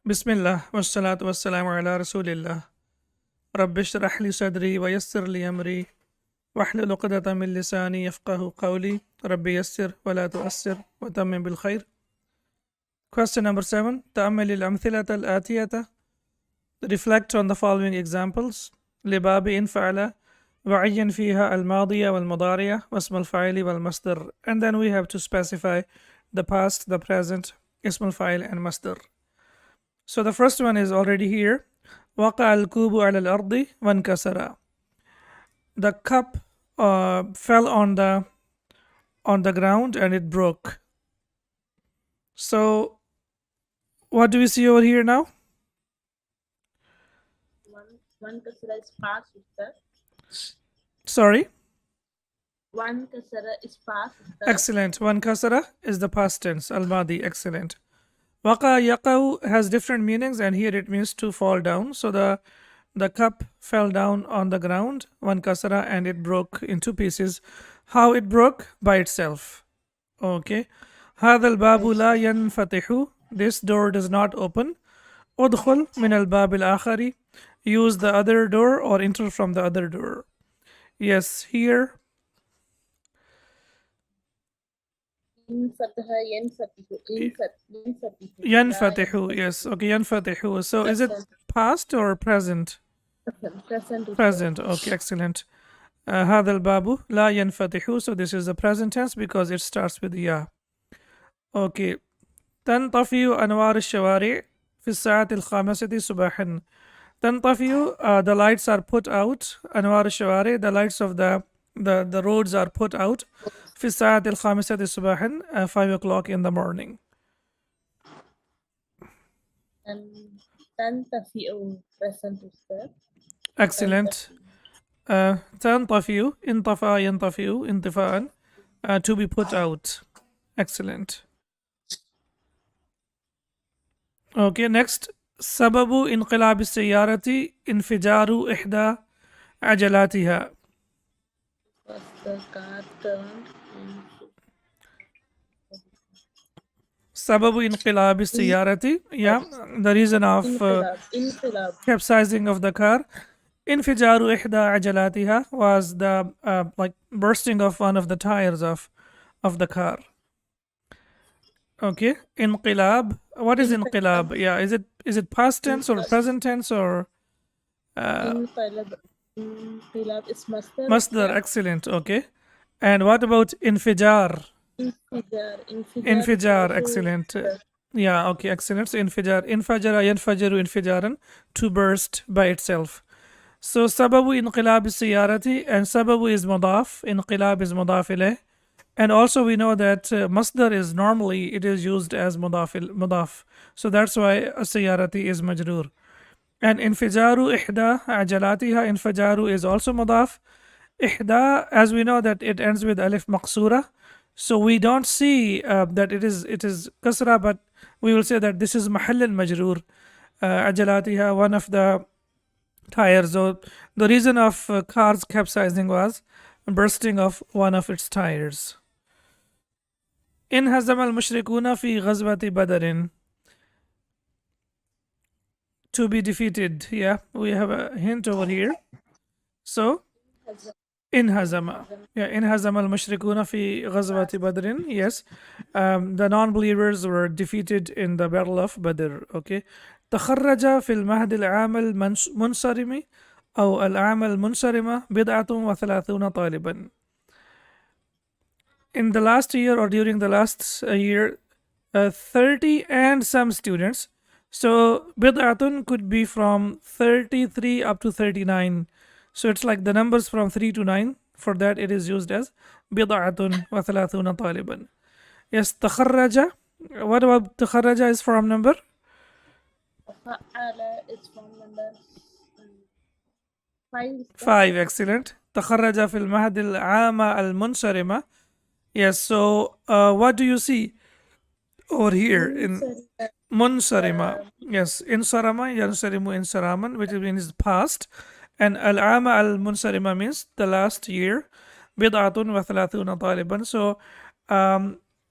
Bismillah, wassalatu wassalamu ala rasulillah. Rabbi shrah li sadri wa yassir li amri wahlul uqdatan min lisani yafqahu qawli. Rabbi yassir wa la tu'assir wa tammim bil khair. Question number 7. تأمل الأمثلة الآتية. Reflect on the following examples. لباب إن فعل وعين فيها الماضية والمضارية واسم الفاعل والمصدر. And then we have to specify the past, the present, اسم الفاعل and masdar. So the first one is already here. وقع الكوب على الأرض وانكسر. The cup fell on the ground and it broke. So what do we see over here now? One kasara is past, sir. Sorry? One kasara is past, sir. Excellent. One kasara is the past tense. Al-Madi. Excellent. Waqa yaqaw has different meanings, and here it means to fall down. So the cup fell down on the ground, one kasara, and it broke into pieces. How it broke? By itself. Okay. هذا الباب لا ينفتح. This door does not open. ادخل من الباب الآخر. Use the other door or enter from the other door. Yes, here. ينفتح. Yes. Okay. ينفتح. So is it past or present? Present. Okay. Excellent. هذا الباب لا ينفتح. So this is the present tense because it starts with ya. Okay. تنطفئ أنوار الشوارع في الساعة الخامسة صباحا. تنطفئ, the lights are put out. أنوار الشوارع, the lights of the roads are put out. في الساعة الخامسة صباحا, 5 o'clock in the morning. And تنطفئ present, sir. Excellent. تنطفئ, انطفأ ينطفئ, انطفاء, to be put out. Excellent. Okay, next. سبب انقلاب السيارة انفجار إحدى عجلاتها. Was the car turned سبب انقلاب السيارة, yeah, the reason of انقلاب capsizing of the car. انفجار إحدى عجلاتها was the like bursting of one of the tires of the car. Okay, انقلاب. What is انقلاب? Yeah, is it past tense or present tense or انقلاب is masdar. masdar? Excellent. Okay, and what about انفجار? انفجار. Excellent. Yeah, okay, excellent. So انفجار, انفجر ينفجر انفجارا, to burst by itself. So سبب انقلاب السيارة, and سبب is مضاف, انقلاب is مضاف إليه. And also we know that masdar is normally it is used as mudaf. So that's why السيارة is majroor. And انفجار إحدى عجلاتها, انفجار is also mudaf. إحدى, as we know that it ends with alif maqsura. So we don't see that it is kasra, but we will say that this is mahall al-majroor. عجلاتها, one of the tires. So the reason of cars capsizing was bursting of one of its tires. انهزم المشركون في غزوة بدر. To be defeated. Yeah, we have a hint over here. So انهزم. Yeah, انهزم المشركون في غزوة بدر. Yes, the non-believers were defeated in the battle of Badr. Okay. تخرج في المهد العام المنصرم أو العام المنصرمة 37 طالبا. In the last year or during the last year, 30 and some students. So bid'atun could be from 33 up to 39. So it's like the numbers from 3 to 9. For that it is used as bid'atun wa thalathuna taliban. Yes, takharraja. What about takharraja is from number? It's from number 5. 5. Excellent. تخرج في المهد العام المنصرمة. Yes, so what do you see over here in munsarima? Yes, insarama, yansarimu insaraman, which means past. And al-ama al-munsarima means the last year. Bid'atun wa thalathuna taliban. So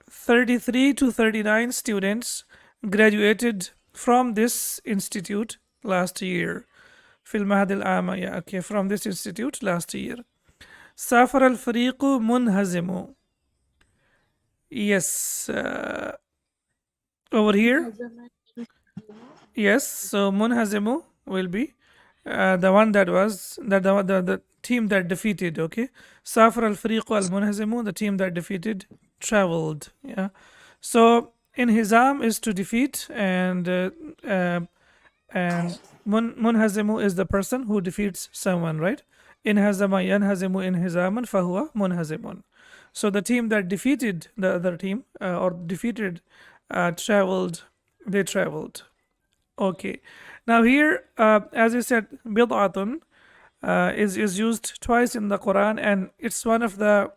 33 to 39 students graduated from this institute last year. في المهد العام. Yeah, okay, from this institute last year. سافر الفريق منهزم. Yes, over here. Yes, so munhazimu will be the one that was the team that defeated. Okay, Safar al Fariq al Munhazimu, the team that defeated, traveled. Yeah, so in Hizam is to defeat, and Munhazimu is the person who defeats someone, right? In Hazama yanhazimu in Hizaman fahuwa munhazimun. So the team that defeated the other team or defeated traveled. They traveled. Okay. Now here, as I said, bid'atun is used twice in the Quran, and it's one of the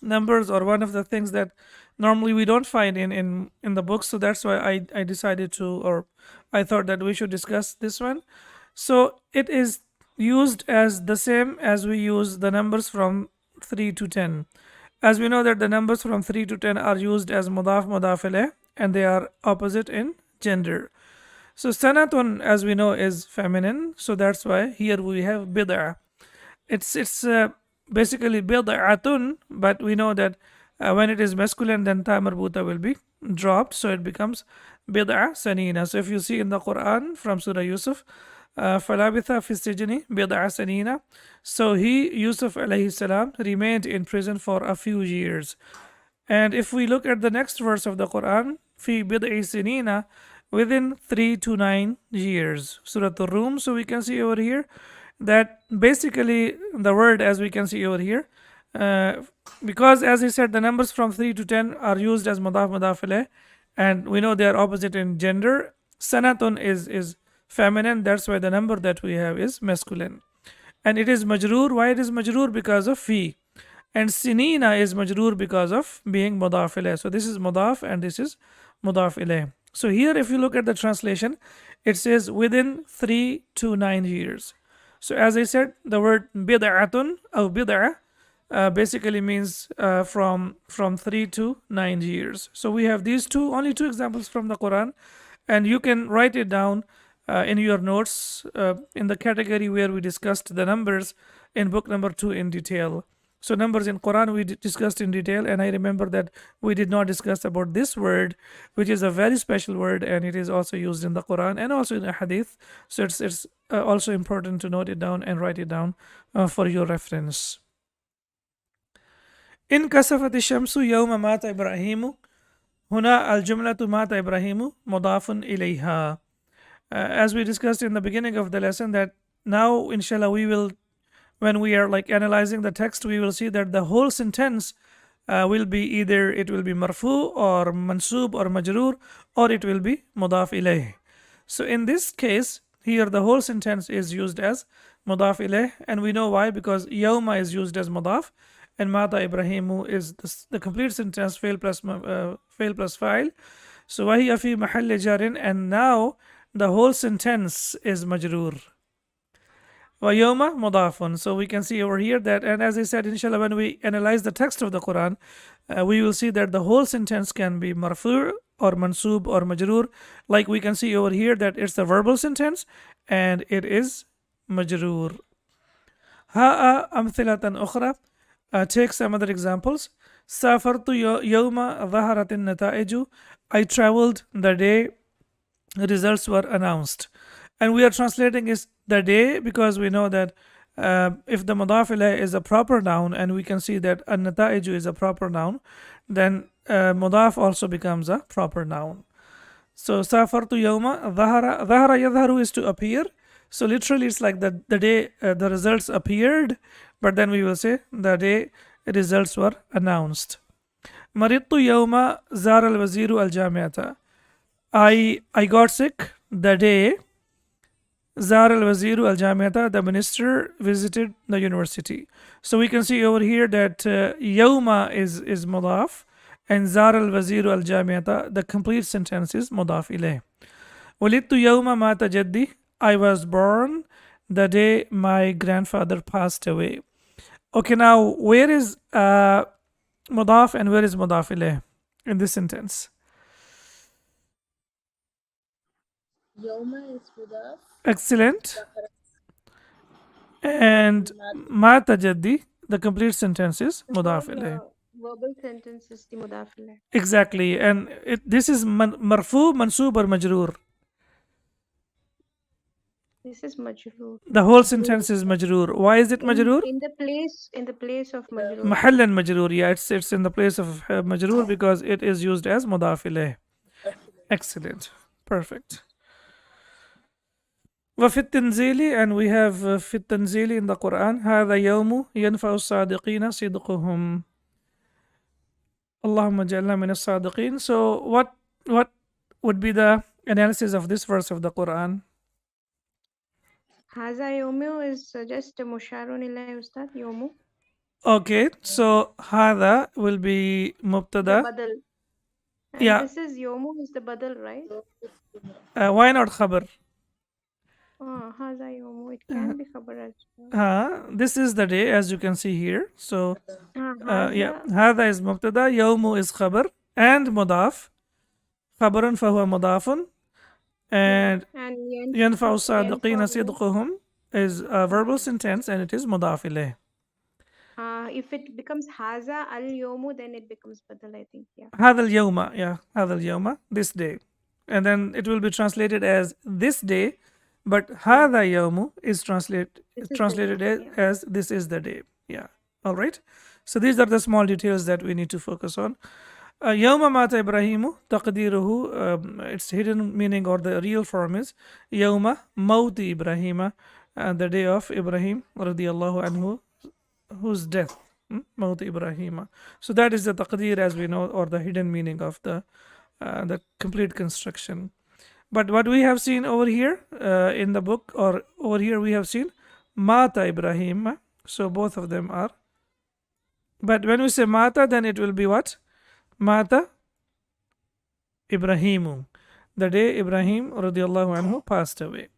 numbers or one of the things that normally we don't find in the books. So that's why I decided to, or I thought that we should discuss this one. So it is used as the same as we use the numbers from 3 to 10. As we know that the numbers from 3 to 10 are used as mudaf, mudaf ilayh, and they are opposite in gender. So sanatun, as we know, is feminine. So that's why here we have bid'ah. It's basically bid'atun, but we know that when it is masculine, then ta marbuta will be dropped, so it becomes bid'ah sanina. So if you see in the Quran from Surah Yusuf, falabitha fi sijni bid'ah sanina. So he, Yusuf alayhi salam, remained in prison for a few years. And if we look at the next verse of the Quran, fi bid'i sinina, within 3 to 9 years, Surah Ar-Rum. So we can see over here that basically the word, as we can see over here, because as I said, the numbers from 3 to 10 are used as mudaf, mudaf ilayh, and we know they are opposite in gender. Sanatun is feminine, that's why the number that we have is masculine. And it is majroor. Why it is majroor? Because of fi. And sinina is majroor because of being mudaf ilayh. So this is mudaf and this is mudaf ilayh. So here, if you look at the translation, it says within 3 to 9 years. So as I said, the word bid'atun or bid'ah basically means from 3 to 9 years. So we have these only two examples from the Quran, and you can write it down in your notes in the category where we discussed the numbers in book number 2 in detail. So numbers in Quran we discussed in detail, and I remember that we did not discuss about this word, which is a very special word, and it is also used in the Quran and also in the Hadith. So it's also important to note it down and write it down for your reference. إن كسفت الشمس يوم مات إبراهيم هنا الجملة مات إبراهيم مضاف إليها. As we discussed in the beginning of the lesson, that now inshallah we will, when we are like analyzing the text, we will see that the whole sentence will be either it will be marfu or mansub or majroor, or it will be mudaf ilayh. So in this case, here the whole sentence is used as mudaf ilayh, and we know why, because yawma is used as mudaf, and mata Ibrahimu is the complete sentence, fail plus file. So wahiya fi mahalli jarin, and now the whole sentence is majroor. Wayoma mudafun. So we can see over here that, and as I said, inshallah, when we analyze the text of the Quran, we will see that the whole sentence can be marfu or mansub or majroor. Like we can see over here that it's a verbal sentence and it is majroor. Ha'a amthilatan ukhra. Take some other examples. Safartu yawma dhaharatin nata'iju. I traveled the day results were announced. And we are translating is the day because we know that if the mudaf ilayh is a proper noun, and we can see that an-nata'iju is a proper noun, then mudaf also becomes a proper noun. So safartu yawma dhahara yadharu is to appear. So literally it's like the day the results appeared, but then we will say the day results were announced. Maridtu yawma zara al-waziru al-jami'ata. I got sick the day Zar al-Waziru al-Jamiata, the minister, visited the university. So we can see over here that Yawma is mudaf, and Zar al-Waziru al-Jamiata, the complete sentence is mudaf ilayh. Walittu Yawma mata jaddi. I was born the day my grandfather passed away. Okay, now where is mudaf and where is mudaf ilayh in this sentence? Yoma is mudaf. Excellent. Zahara And mat. ma tajaddi, the complete sentence is The mudaf whole ilayh. verbal sentence is the mudafil. Exactly. And this is marfu, mansoob or majroor. This is majroor. The whole sentence is majroor. Why is it majroor? In the place of majroor. Mahallan majroor. Yeah, it's in the place of majroor because it is used as mudaf ilayh. Excellent. Perfect. وفي التنزيل, and we have في التنزيل in the Quran, هذا يوم ينفع الصادقين صدقهم. اللهم اجعلنا من الصادقين. So what would be the analysis of this verse of the Quran? Haza yomu is just musharun ilay ustad yomu. Okay, so هذا will be The مبتدا. badal. And Yeah. this is yomu is the badal, right? Why not khabar? Oh, haza yomu. It can be khabar as well. This is the day, as you can see here. So yeah, Haza. هذا is مبتدا, يوم is khabar, and مضاف. خبر فهو مضاف, and And ينفع الصادقين yanfa صدقهم is a verbal sentence and it is مضاف إليه. if it becomes haza al yomu, then it becomes badal, I think. Yeah. هذا اليوم, yeah, هذا اليوم, this day, and then it will be translated as this day, but هذا يوم is translated as this is the day. Yeah. All right. So these are the small details that we need to focus on. يوم مات إبراهيم تقديره, its hidden meaning or the real form is يوم موت إبراهيم, the day of Ibrahim رضي الله عنه, whose death. موت إبراهيم. So that is the taqdeer, as we know, or the hidden meaning of the complete construction. But what we have seen over here in the book, or over here we have seen Mata Ibrahim. So both of them are. But when we say Mata, then it will be what? Mata Ibrahimu, the day Ibrahim radiallahu anhu passed away.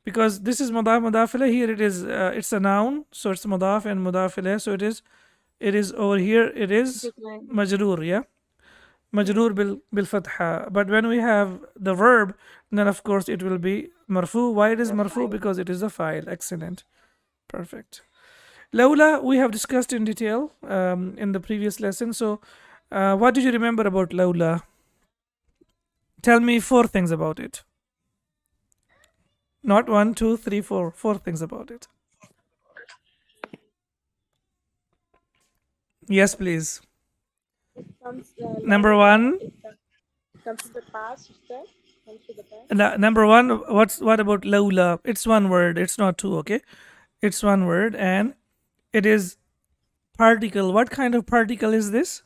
Because this is mudaf mudafile, here it is it's a noun, so it's mudaf and mudafile, so it is over here it is majroor, yeah, majroor bil fatha. But when we have the verb, then of course it will be marfu. Why it is marfu? Because it is a file. Excellent. Perfect. Lawla we have discussed in detail in the previous lesson. So what did you remember about Lawla? Tell me 4 things about it. Not 1, 2, 3, 4. 4 things about it. Yes, please. It comes, Number 1. It comes to the past, Ustad. Comes to the past. Number 1. What about Lawla? It's one word. It's not 2. Okay, it's one word, and it is particle. What kind of particle is this?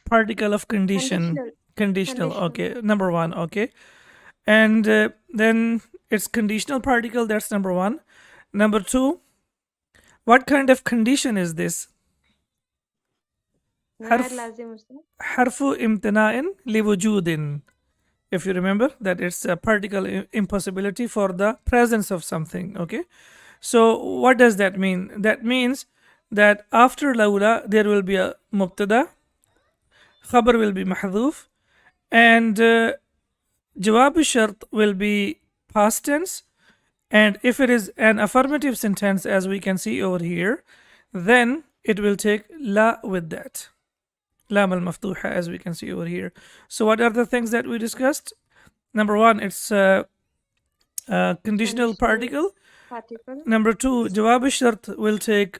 Particle of condition. Conditional. Okay. Number 1. Okay. And then it's conditional particle. That's number 1. Number 2. What kind of condition is this? Harfu imtina'in liwujudin. If you remember that it's a particle impossibility for the presence of something. Okay. So what does that mean? That means that after lawla there will be a mubtada, khabar will be mahdhuf, and jawab shart will be past tense, and if it is an affirmative sentence, as we can see over here, then it will take la with that. Lam al maftuha, as we can see over here. So what are the things that we discussed? Number 1, it's a conditional particle. Number 2, jawab shart will take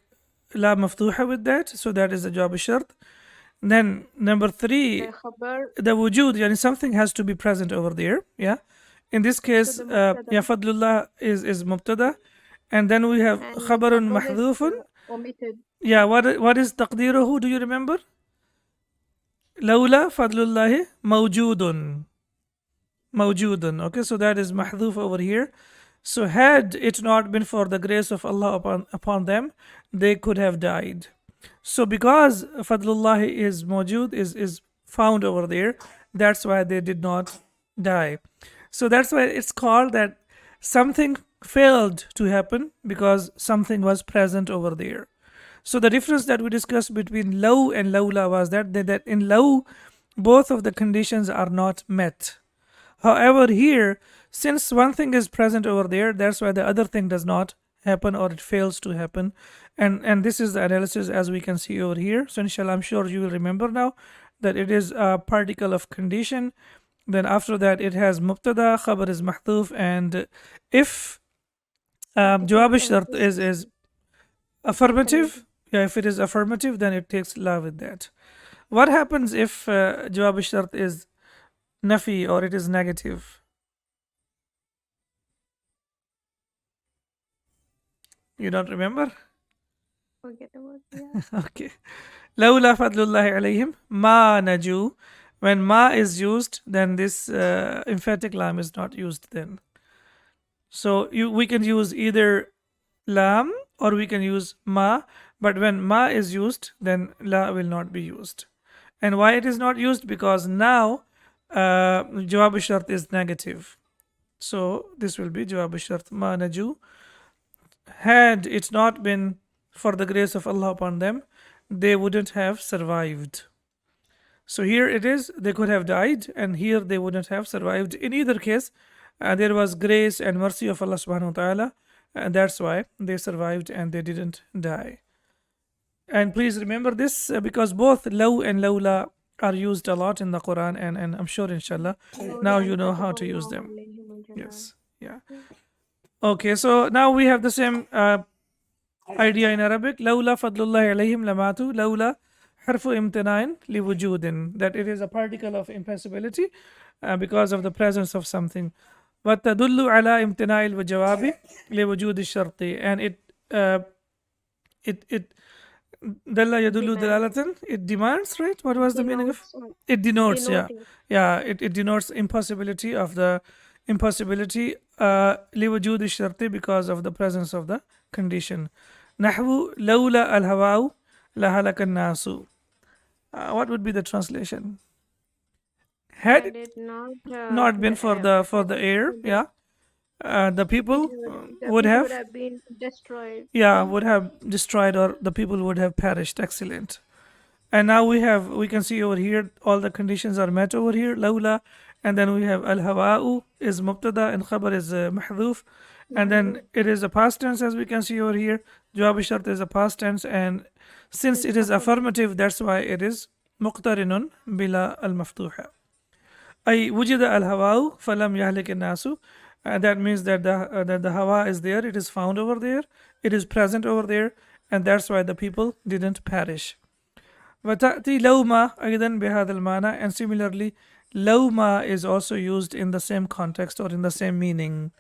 la maftuha with that, so that is the jawab shart. Then number 3, the wujud, yani something has to be present over there. Yeah. In this case, ya fadlullah is mubtada, and then we have khabarun mahdhufun. Yeah. What is taqdiruhu? Do you remember? Lawla fadlullahi mawjudun. Mawjudun. Okay, so that is mahdhuf over here. So had it not been for the grace of Allah upon them, they could have died. So because fadlullah is mawjud, is found over there, that's why they did not die. So that's why it's called that something failed to happen because something was present over there. So the difference that we discussed between law and lawla was that in law both of the conditions are not met. However, here, since one thing is present over there, that's why the other thing does not happen or it fails to happen. And this is the analysis as we can see over here. So inshallah, I'm sure you will remember now that it is a particle of condition. Then after that, it has mubtada, khabar is mahduf, and if jawab shart is affirmative, yeah, if it is affirmative, then it takes la with that. What happens if jawab shart is nafi or it is negative? You don't remember? Forget about it. Okay. Lawla fadlullahi alayhim ma naju. When ma is used, then this emphatic lam is not used then. So we can use either lam or we can use ma, but when ma is used, then la will not be used. And why it is not used? Because now jawab shart is negative. So this will be jawab shart ma naju. Had it not been for the grace of Allah upon them, they wouldn't have survived. So here it is, they could have died, and here they wouldn't have survived. In either case, there was grace and mercy of Allah subhanahu wa ta'ala, and that's why they survived and they didn't die. And please remember this because both law and lawla are used a lot in the Quran, and I'm sure inshallah now you know how to use them. Yes, yeah. Okay, so now we have the same idea in Arabic. Lawla fadlullahi alayhim lamatu. Lawla harfu imtinain liwujudin. That it is a particle of impassibility because of the presence of something. But tadullu ala imtinail wa jawabi liwujud sharti. And it dalla yadullu dalalatan. It demands, right? What was the meaning of it? Denotes, yeah. Yeah, it denotes impossibility of the impossibility liwujud sharti because of the presence of the condition. Nahwu lawla al-hawa'u lahalakan nasu. What would be the translation? Had it not been for the air, yeah, the people would have been destroyed. Yeah, would have destroyed, or the people would have perished. Excellent. And now we can see over here all the conditions are met over here. Lawla, and then we have al-hawa'u is mubtada and khabar is mahdhuf, and then it is a past tense as we can see over here. Jawab shart is a past tense, and since it is affirmative, that's why it is muqtarinun bila al-maftuha. Ay wujida al-hawa'u falam yahlik an-nasu. That means that the hawa is there, it is found over there, it is present over there, and that's why the people didn't perish. وَتَأْتِي لَوْمَا أَيْضًا بِهَذَا الْمَانَى. And similarly, لَوْمَا is also used in the same context or in the same meaning.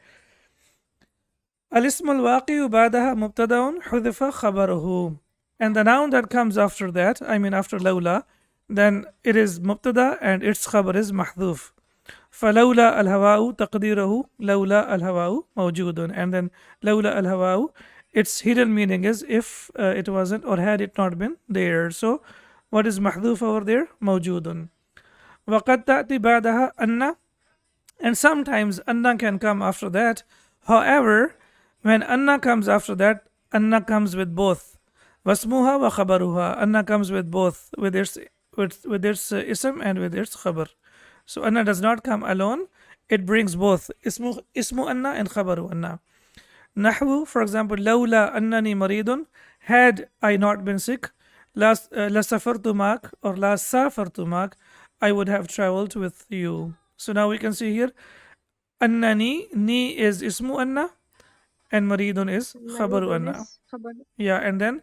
الاسم الواقع بعدها مبتدأ حذف خبره. And the noun that comes after that, I mean after لولا, then it is mubtada and its khabar is mahdhuf. فلولا الهواء تقديره لولا الهواء موجود. And then لولا الهواء, its hidden meaning is if it wasn't or had it not been there. So what is mahdhuf over there? موجود. وقد تأتي بعدها أن. And sometimes anna can come after that. However, when anna comes after that, anna comes with both. واسمها وخبرها. Anna comes with both, with its ism and with its khabar. So anna does not come alone. It brings both ismu anna and khabaru anna. Nahwu, for example, lawla annani maridun. Had I not been sick, la safartu mak or la safartu mak, I would have traveled with you. So now we can see here, annani, ni is ismu anna, and maridun is khabaru anna. Yeah, and then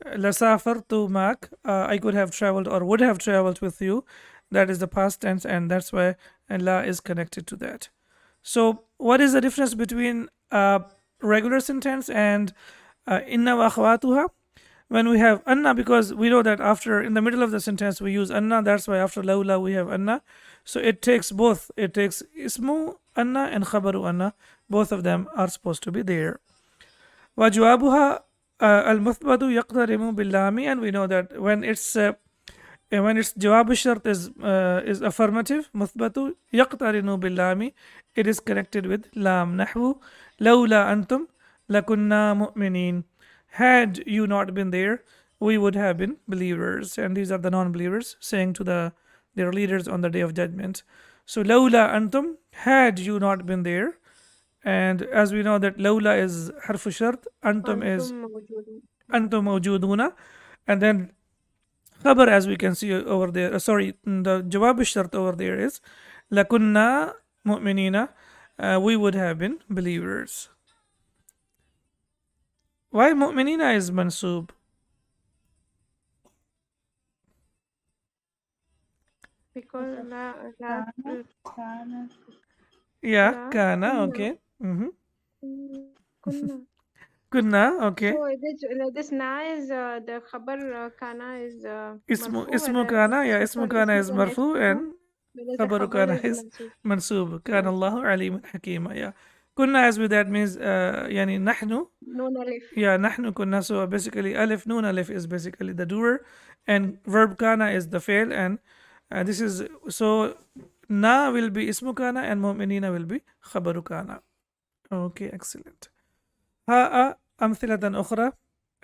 la safartu mak, I could have traveled or would have traveled with you. That is the past tense, and that's why la is connected to that. So what is the difference between regular sentence and inna wa akhwatuha? When we have anna, because we know that after, in the middle of the sentence we use anna, that's why after lawla we have anna. So it takes both. It takes ismu anna and khabaru anna. Both of them are supposed to be there. Wa jawabuha al-muthbatu yaqtarimu bil-lami. And we know that when its jawab shart is affirmative, muthbatu yaqtarinu bil-lami, it is connected with lam. Nahwu lawla antum lakunna mu'minin. Had you not been there, we would have been believers. And these are the non-believers saying to the their leaders on the day of judgment. So lawla antum, had you not been there. And as we know that lawla is harfu shart, antum is أنتم موجودون. antum mawjuduna, and then khabar, as we can see over there, sorry, the jawab shart over there is lakunna mu'minina, we would have been believers. Why mu'minina is mansub? Because لا Yeah, لا kana, كنا okay. كنا. Kunna, okay. So this na is the khabar kana is Ismu marfu, kana, yeah, so ismu for kana ismu is then marfu ismu, and whereas the khabaru khabar kana is is mansub. mansub. Kana Mansub. Allahu aliman hakima, yeah. Kunna, as with that means, yani nahnu, Noon alif. yeah, nahnu kunna. So basically, alif, noon alif is basically the doer, and verb kana is the fail, and this is so na will be ismu kana and mu'minina will be khabaru kana. Okay, excellent. ها أمثلة أخرى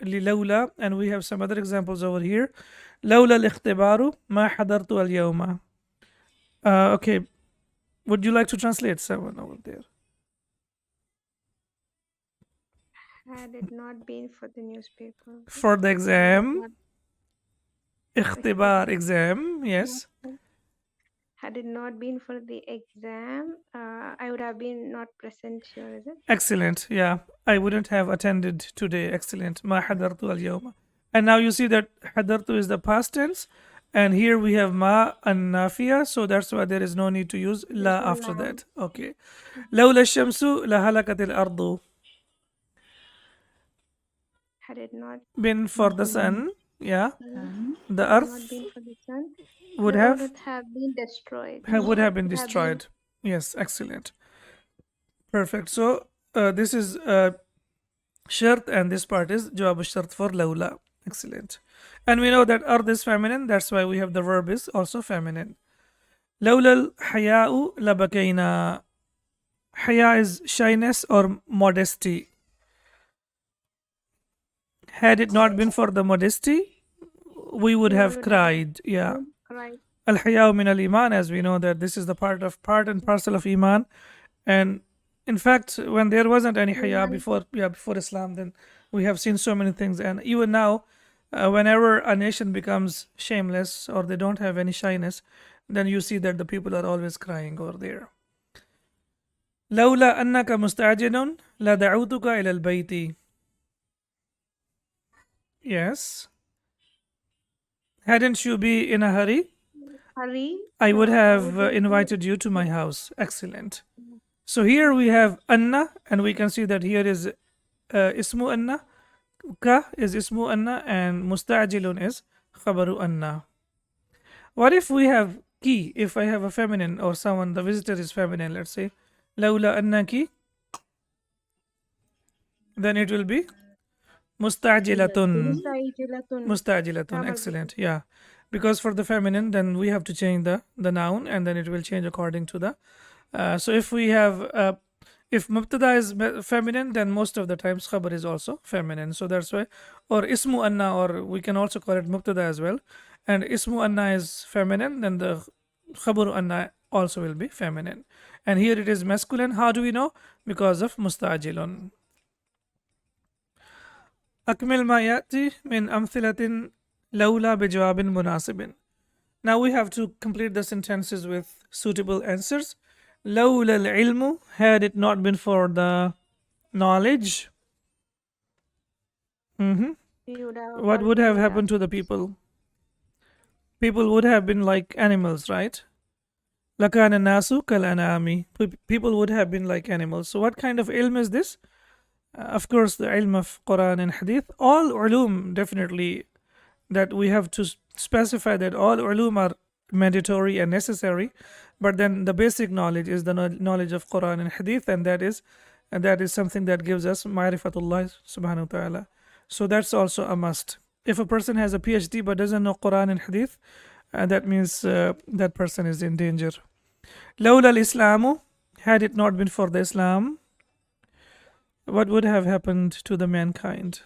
للولا, and we have some other examples over here. لولا الاختبار ما حضرت اليوم. Okay, would you like to translate someone over there? Had it not been for the newspaper. For the Had it exam, not اختبار, exam, yes. Had it not been for the exam, I would have been not present here, is it? Excellent, yeah. I wouldn't have attended today. Excellent. ما حضرت اليوم. And now you see that حضرت is the past tense, and here we have ma and nafia, so that's why there is no need to use la no after la. that. Okay. لولا الشمس لهلكت الأرض. Had it not Been for the sun, yeah, the had it not earth been for the sun, would the have earth have been destroyed. would have been Would have been destroyed. Yes, excellent, perfect. So this is shart, and this part is jawab shart for lawla. Excellent. And we know that earth is feminine, that's why we have the verb is also feminine. لولا الحياء لبكينا. Haya is shyness or modesty. Had it not been for the modesty, we would we have would cried. Yeah. right. Al Haya min al Iman, as we know that this is the part and parcel of Iman. And in fact, when there wasn't any Haya before Islam, then we have seen so many things. And even now, whenever a nation becomes shameless or they don't have any shyness, then you see that the people are always crying over there. لولا أنك مستعجل لدعوتك إلى البيت. Yes. Hadn't you be in a hurry? Hurry. I would have would invited you to my house. Excellent. So here we have Anna, and we can see that here is Ismu Anna, Ka is Ismu Anna, and Musta'jilun is Khabaru Anna. What if we have Ki? If I have a feminine or someone, the visitor is feminine, let's say, Laula Anna Ki, then it will be Musta'jilatun. Musta'ijilatun. Mustajilatun, excellent. Yeah. Because for the feminine, then we have to change the noun, and then it will change according to the. So if we have, if mubtada is feminine, then most of the times khabar is also feminine. So that's why, or ismu anna, or we can also call it mubtada as well. And ismu anna is feminine, then the khabaru anna also will be feminine. And here it is masculine. How do we know? Because of mustajilun. أكمل ما يأتي من أمثلة لولا بجواب مناسب. Now we have to complete the sentences with suitable answers. لولا العلم, had it not been for the knowledge. What would have happened to the people? People would have been like animals, right? لكان الناس كالأنعام. People would have been like animals. So what kind of ilm is this? Of course, the ilm of Quran and Hadith. All ulum, definitely, that we have to specify that all ulum are mandatory and necessary, but then the basic knowledge is the knowledge of Quran and Hadith, and that is something that gives us ma'rifatullah subhanahu wa ta'ala. So that's also a must. If a person has a PhD but doesn't know Quran and Hadith, that means that person is in danger. لولا الإسلام, had it not been for the Islam, what would have happened to the mankind?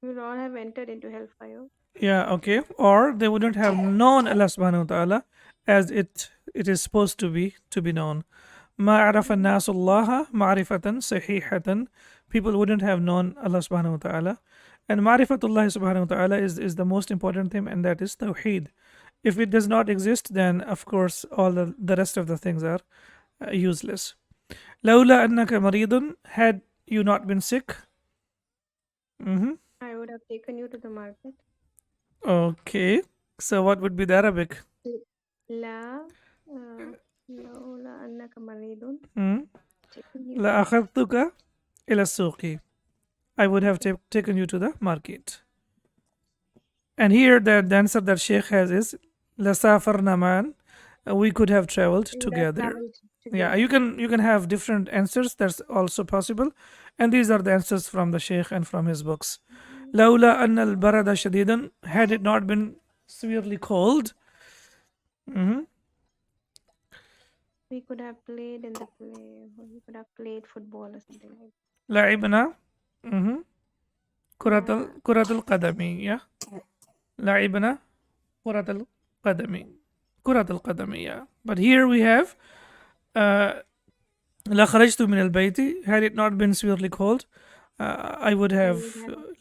We will all have entered into hellfire. Yeah, okay. Or they wouldn't have known Allah subhanahu wa ta'ala as it is supposed to be known. ما عرف الناس الله معرفة صحيحة. People wouldn't have known Allah subhanahu wa ta'ala. And Ma'rifatullah subhanahu wa ta'ala is the most important thing, and that is Tawheed. If it does not exist, then of course all the rest of the things are useless. لولا أنك مريض, had you not been sick. I would have taken you to the market. Okay. So what would be the Arabic? لا لولا أنك مريض. Hmm? Taken you. لأخذتك إلى السوق. I would have taken you to the market. And here the answer that Sheikh has is لسافرنا معا. We could have traveled We would have together. traveled Yeah, together. you can have different answers. That's also possible, and these are the answers from the Sheikh and from his books. لولا أن البرد شديدا, had it not been severely cold. We could have played in the play. We could have played football or something like لعبنا that. كرة القدم. Yeah, لعبنا كرة القدم. كرة القدم. Yeah, but here we have لخرجت من البيت. Had it not been severely cold, I would have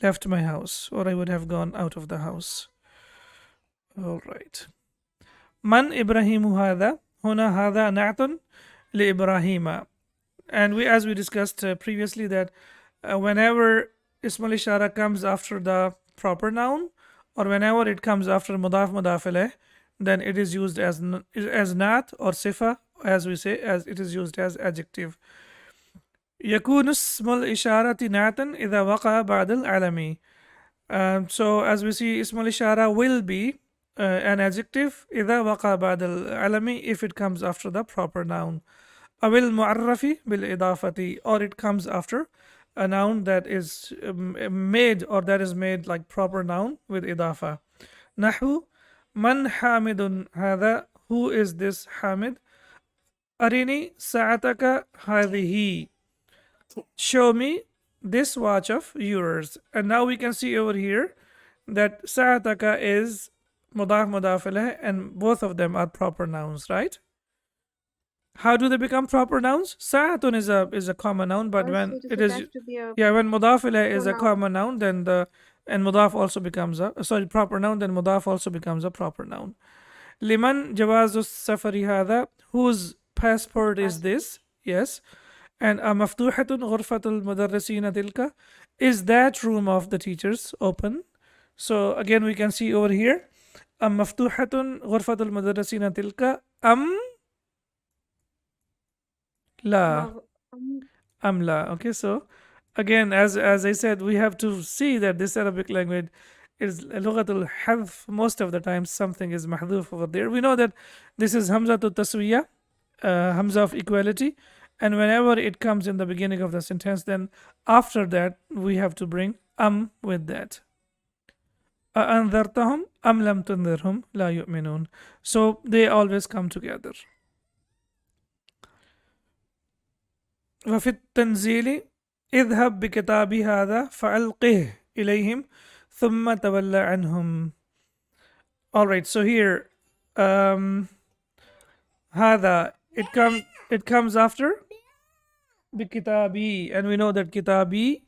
left my house, or I would have gone out of the house. All right. من إبراهيم هذا. هنا هذا نعت لإبراهيم. And as we discussed previously, that whenever Ismail Ishara comes after the proper noun, or whenever it comes after mudaf mudaf alayh, then it is used as nat or sifa, as we say, as it is used as adjective. يكون اسم الإشارة نعتا إذا وقع بعد العلم. So as we see, اسم الإشارة will be an adjective إذا وقع بعد العلم, if it comes after the proper noun. أو المعرف بالإضافة, or it comes after a noun that is made, or that is made like proper noun with إضافة. نحو من حامد هذا, who is this Hamid. أرني ساعتك هذه, show me this watch of yours. And now we can see over here that sa'ataka is mudaf mudaf alayh, and both of them are proper nouns, right? How do they become proper nouns? Sa'atun is a common noun, but when it is, when mudaf alayh is a common noun, then and mudaf also becomes a proper noun, then mudaf also becomes a proper noun. Liman jawazu safari hada, whose passport is this? Yes. And maftuhatun ghurfatul mudarrisina tilka, is that room of the teachers open? So again we can see over here, maftuhatun ghurfatul mudarrisina tilka la la. Okay, so again, as I said, we have to see that this Arabic language is lughatul hadf. Most of the time something is mahdhuf over there. We know that this is hamzatul taswiya, hamza of equality, and whenever it comes in the beginning of the sentence, then after that we have to bring with that. أأنذرتهم أم لم تنذرهم لا يؤمنون. So they always come together. وفي التنزيل اذهب بكتابي هذا فألقه إليهم ثم تولى عنهم. Alright, so here هذا, it comes after بكتابي, and we know that كتابي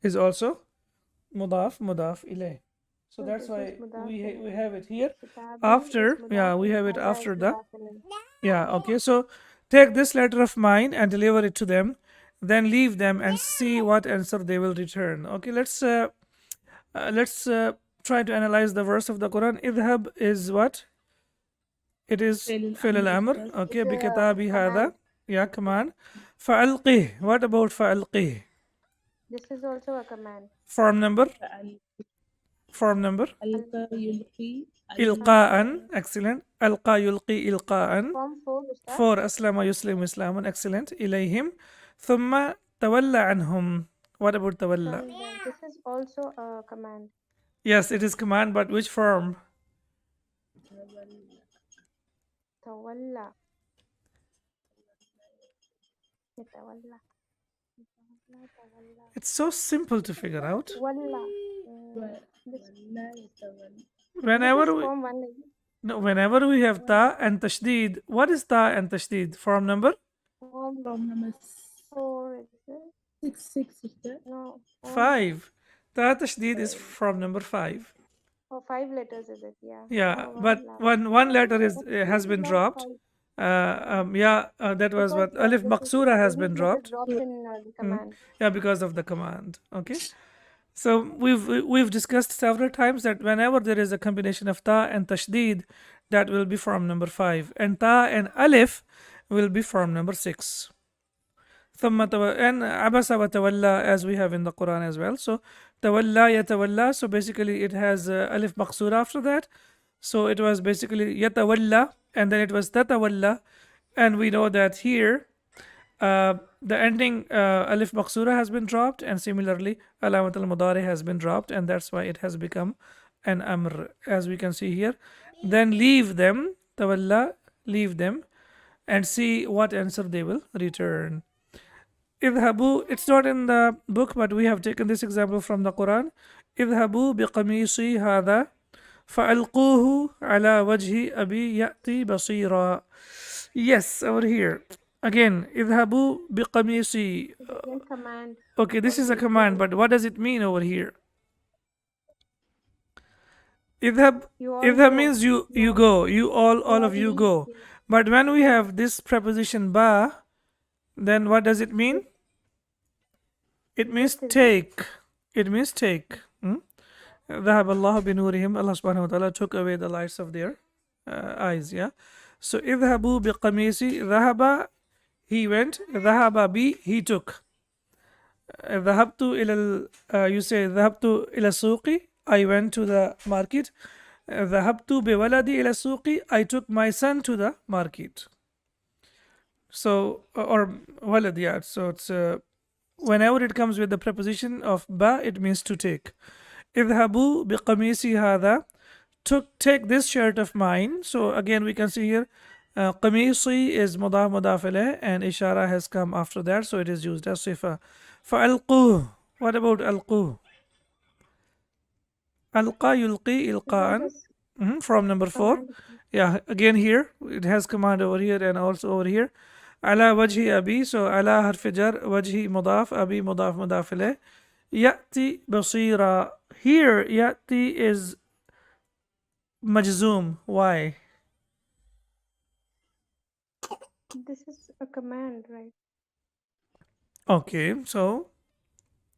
is also mudaf ilayh. So that's why we have it here after, we have it after the, okay. So take this letter of mine and deliver it to them, then leave them and see what answer they will return. Okay, let's try to analyze the verse of the Quran. Idhab is what? It is fil al-amr. Okay, bikitabi hada. Yeah, command. Fa'alqih. What about fa'alqih? This is also a command. Form number? Ilqa'an. Excellent. Alqa yulqi ilqa'an. Form 4, Ustad. For aslama yuslimu islamun. Excellent. Ilayhim. Thumma tawalla anhum. What about tawalla? This is also a command. Yes, it is command, but which form? Tawalla. Tawalla. لا تولى. It's so simple to figure out. Walla. This, this is Whenever we form one. no, whenever we have ta and tashdid, what is ta and tashdid? Form number Form number 4, is it? 6 is there? No. 5. Ta tashdid is form number 5. Oh, 5 letters is it? Yeah. Yeah, Oh, but walla. one letter is Actually, has been not dropped. 5. That was Because what alif this is maksura has this been letter dropped. dropped in the command. Yeah, because of the command. Okay. So we've discussed several times that whenever there is a combination of ta and tashdid, that will be form number 5, and ta and alif will be form number 6. And abasa wa tawalla, as we have in the Quran as well. So tawalla yatawalla. So basically it has alif maqsura after that. So it was basically yatawalla, and then it was tatawalla, and we know that here the ending alif maqsura has been dropped, and similarly alamat al mudari has been dropped, and that's why it has become an amr, as we can see here. Then leave them, tawalla, leave them, and see what answer they will return. اذهبوا, it's not in the book, but we have taken this example from the Quran. اذهبوا بقميصي هذا فألقوه على وجه أبي يأتي بصيرا. Yes, over here. Again, اذهبوا بقميصي. Then command. Okay, this is a command, but what does it mean over here? اذهب, You all اذهب go. means you go, you all of you go. But when we have this preposition ba, then what does it mean? It means take. It means take. ذهب الله بنورهم. Allah subhanahu wa ta'ala took away the lights of their eyes. Yeah. So اذهبوا بقميصي. ذهب, he went. ذهب بي, he took. ذهبت إلى you say ذهبت إلى السوق, I went to the market. ذهبت بولدي إلى السوق, I took my son to the market. So or walad, yeah. So it's whenever it comes with the preposition of ba, it means to take. اذهبوا بقميصي هذا. Take this shirt of mine. So again we can see here قميصي is مضاف مضاف إليه, and ishara has come after that, so it is used as sifa. فألقوه. What about ألقوه? ألقى يلقي إلقاء. From number 4. Yeah, again here it has command over here and also over here. على وجه أبي. So على حرف جر, وجه مضاف, أبي مضاف مضاف إليه. يأتي بصيرا. Here يأتي is majzoom. Why? This is a command, right? Okay, so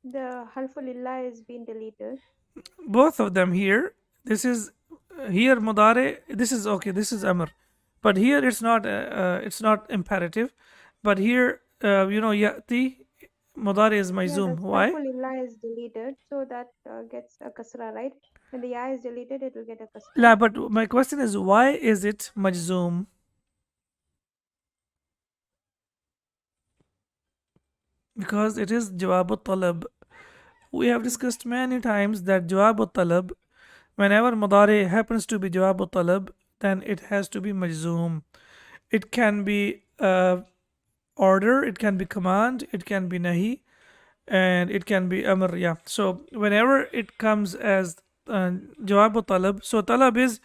The halfulillah is being deleted. both of them here. This is here mudare. This is okay. This is amr, but here it's not imperative. But here yati mudare is majzoom. The Why? halfulillah is deleted, so that gets a kasra, right? When the ya is deleted, it will get a kasra. La, but my question is, why is it majzoom? Because it is jawab al-talab. We have discussed many times that jawab al-talab, whenever mudari happens to be jawab al-talab, then it has to be majzoom. It can be order, it can be command, it can be nahi, and it can be amr. Yeah. So whenever it comes as jawab al-talab, so talab is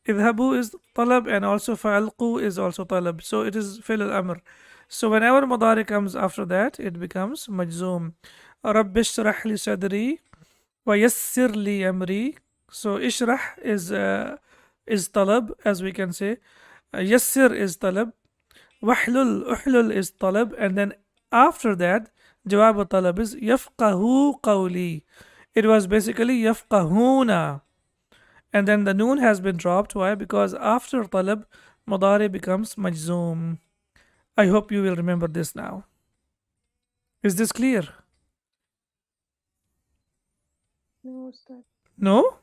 idhabu is talab, and also fa'alqu is also talab. So it is fi'l al-amr. So whenever mudari comes after that, it becomes majzoom. رب اشرح لي صدري ويسر لي أمري. So ishrah is talab, as we can say. Yassir is talab. Uhlul is talab. And then after that, jawab talab is yafqahu qawli. It was basically yafqahuna. And then the noon has been dropped. Why? Because after talab, mudari becomes majzoom. I hope you will remember this now. Is this clear? No, Ustad. No?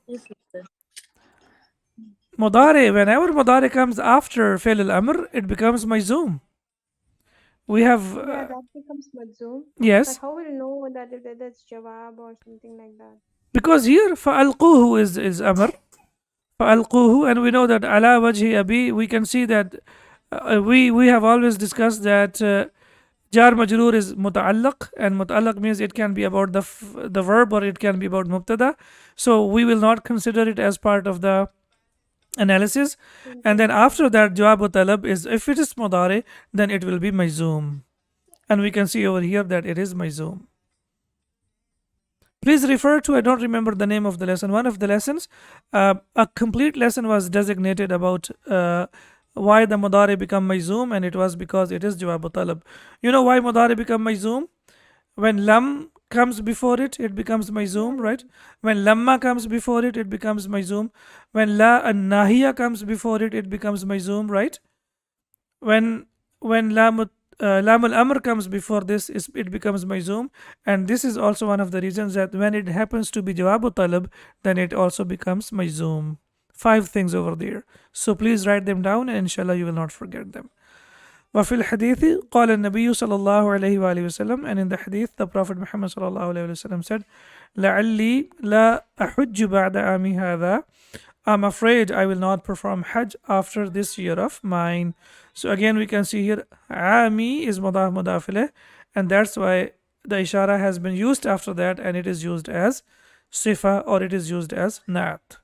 Mudari, whenever mudari comes after fi'l al-amr, it becomes majzoom. We have Yeah, that becomes majzoom. But yes, how will you know that if that's jawab or something like that? because here fa'alquhu is amr, fa'alquhu, and we know that ala wajhi abi. We can see that we have always discussed that Jar majroor is muta'allaq, and muta'allaq means it can be about the verb or it can be about mubtada. So we will not consider it as part of the analysis. And then Interesting. after that, jawab talab is, if it is mudari, then it will be majzoom. And we can see over here that it is majzoom. Please refer to, I don't remember the name of the lesson. One of the lessons, a complete lesson was designated about why the mudari become majzoom, and it was because it is jawab talab. You know why mudari become majzoom? When lam comes before it, it becomes majzoom, right? When lamma comes before it, it becomes majzoom. When la and nahiya comes before it, it becomes majzoom, right? When lam al amr comes before this, it becomes majzoom. And this is also one of the reasons that when it happens to be jawab talab, then it also becomes majzoom. 5 things over there. So please write them down, and inshallah you will not forget them. وفي الحديث قال النبي صلى الله عليه وآله وسلم, and in the hadith the Prophet Muhammad صلى الله عليه وسلم said, لعلي لا أحج بعد عامي هذا, I'm afraid I will not perform Hajj after this year of mine. So again we can see here Ami is mudaf mudaf, and that's why the ishara has been used after that, and it is used as sifa or it is used as naat.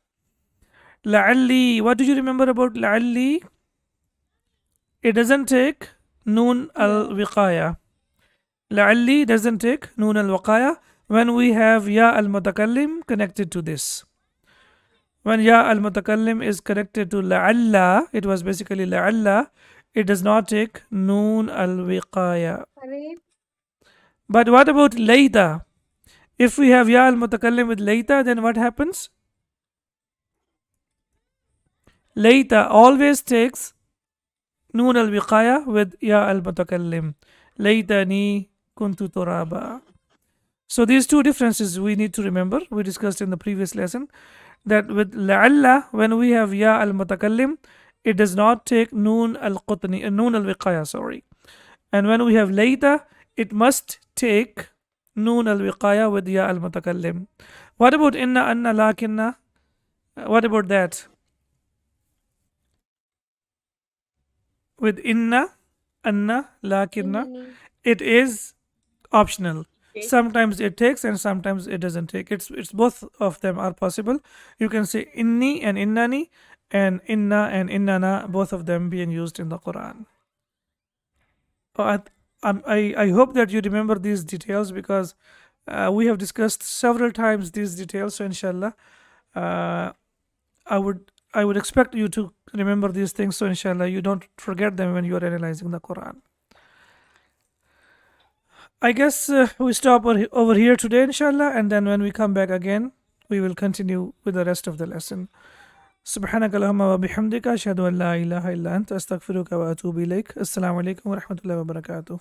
La'alli, what do you remember about la'alli? It doesn't take noon al wiqaya. La'alli doesn't take noon al wiqaya when we have ya al mutakallim connected to this. When ya al mutakallim is connected to la'alla, it was basically la'alla, it does not take noon al wiqaya. Arif, But what about layta? If we have ya al mutakallim with layta, then what happens? Layta always takes noon al wiqaya with ya al mutakallim. Laytani kuntu turaba. So these two differences we need to remember. We discussed in the previous lesson that with la'alla, when we have ya al mutakallim, it does not take noon al qutni, noon al wiqaya, sorry. And when we have layta, it must take noon al wiqaya with ya al mutakallim. What about inna, anna, lakinna? What about that? With inna, anna, lakinna, Innani. it is optional. Sometimes it takes and sometimes it doesn't take. It's both of them are possible. You can say inni and innani, and inna and innana, both of them being used in the Quran. I hope that you remember these details, because we have discussed several times these details. So inshallah, uh, I would expect you to remember these things. So inshallah, you don't forget them when you are analyzing the Quran. I guess we stop over here today, inshallah, and then when we come back again, we will continue with the rest of the lesson. سبحانك اللهم وبحمدك أشهد أن لا إله إلا أنت أستغفرك وأتوب إليك. السلام عليكم ورحمة الله وبركاته.